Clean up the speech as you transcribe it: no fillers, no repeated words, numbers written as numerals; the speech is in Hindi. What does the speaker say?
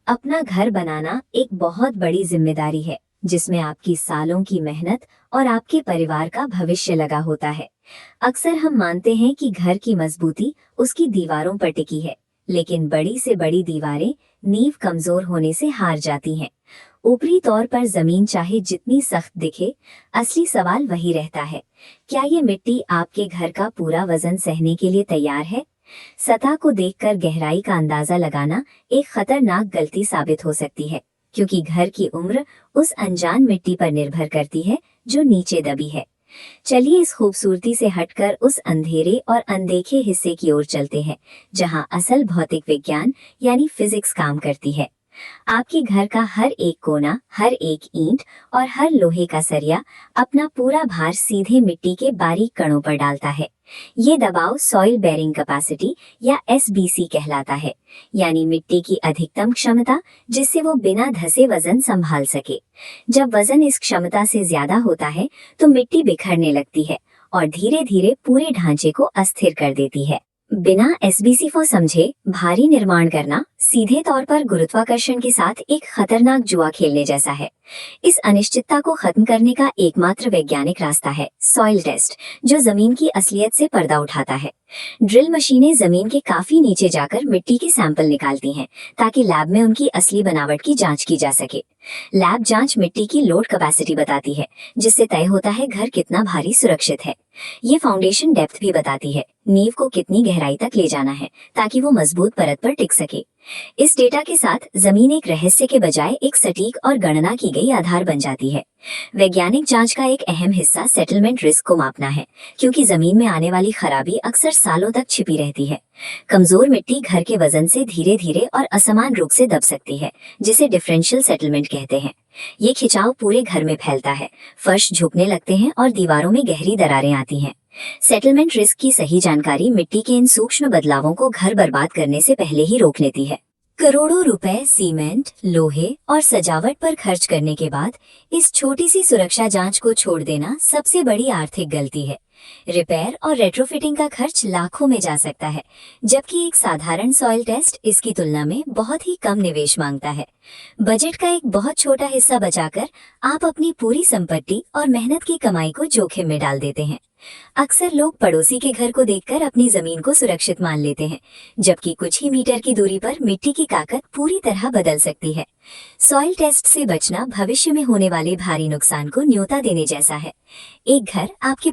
अपना घर बनाना एक बहुत बड़ी जिम्मेदारी है जिसमें आपकी सालों की मेहनत और आपके परिवार का भविष्य लगा होता है। अक्सर हम मानते हैं कि घर की मजबूती उसकी दीवारों पर टिकी है, लेकिन बड़ी से बड़ी दीवारें नींव कमजोर होने से हार जाती हैं। ऊपरी तौर पर जमीन चाहे जितनी सख्त दिखे, असली सवाल वही रहता है, क्या ये मिट्टी आपके घर का पूरा वजन सहने के लिए तैयार है? सतह को देखकर गहराई का अंदाजा लगाना एक खतरनाक गलती साबित हो सकती है, क्योंकि घर की उम्र उस अनजान मिट्टी पर निर्भर करती है जो नीचे दबी है। चलिए इस खूबसूरती से हटकर उस अंधेरे और अनदेखे हिस्से की ओर चलते हैं, जहां असल भौतिक विज्ञान यानी फिजिक्स काम करती है। आपके घर का हर एक कोना, हर एक ईंट और हर लोहे का सरिया अपना पूरा भार सीधे मिट्टी के बारीक कणों पर डालता है। ये दबाव सॉइल बेरिंग कैपेसिटी या एसबीसी कहलाता है, यानी मिट्टी की अधिकतम क्षमता जिससे वो बिना धसे वजन संभाल सके। जब वजन इस क्षमता से ज्यादा होता है तो मिट्टी बिखरने लगती है और धीरे धीरे पूरे ढांचे को अस्थिर कर देती है। बिना एसबीसी को समझे भारी निर्माण करना सीधे तौर पर गुरुत्वाकर्षण के साथ एक खतरनाक जुआ खेलने जैसा है। इस अनिश्चितता को खत्म करने का एकमात्र वैज्ञानिक रास्ता है सॉइल टेस्ट, जो जमीन की असलियत से पर्दा उठाता है। ड्रिल मशीनें जमीन के काफी नीचे जाकर मिट्टी के सैंपल निकालती हैं, ताकि लैब में उनकी असली बनावट की जांच की जा सके। लैब जांच मिट्टी की लोड कैपेसिटी बताती है, जिससे तय होता है घर कितना भारी सुरक्षित है। ये फाउंडेशन डेप्थ भी बताती है, नींव को कितनी गहराई तक ले जाना है ताकि वो मजबूत परत पर टिक सके। इस डेटा के साथ जमीन एक रहस्य के बजाय एक सटीक और गणना की गई आधार बन जाती है। वैज्ञानिक जांच का एक अहम हिस्सा सेटलमेंट रिस्क को मापना है, क्योंकि जमीन में आने वाली खराबी अक्सर सालों तक छिपी रहती है। कमजोर मिट्टी घर के वजन से धीरे धीरे और असमान रूप से दब सकती है, जिसे डिफरेंशियल सेटलमेंट कहते हैं। ये खिंचाव पूरे घर में फैलता है, फर्श झुकने लगते हैं और दीवारों में गहरी दरारें आती हैं। सेटलमेंट रिस्क की सही जानकारी मिट्टी के इन सूक्ष्म बदलावों को घर बर्बाद करने से पहले ही रोक लेती है। करोड़ों रुपए सीमेंट, लोहे और सजावट पर खर्च करने के बाद इस छोटी सी सुरक्षा जांच को छोड़ देना सबसे बड़ी आर्थिक गलती है। रिपेयर और रेट्रोफिटिंग का खर्च लाखों में जा सकता है, जबकि एक साधारण सॉइल टेस्ट इसकी तुलना में बहुत ही कम निवेश मांगता है। बजट का एक बहुत छोटा हिस्सा बचाकर आप अपनी पूरी संपत्ति और मेहनत की कमाई को जोखिम में डाल देते हैं। अक्सर लोग पड़ोसी के घर को देखकर अपनी जमीन को सुरक्षित मान लेते हैं, जबकि कुछ ही मीटर की दूरी पर मिट्टी की ताकत पूरी तरह बदल सकती है। सॉइल टेस्ट से बचना भविष्य में होने वाले भारी नुकसान को न्योता देने जैसा है। एक घर आपके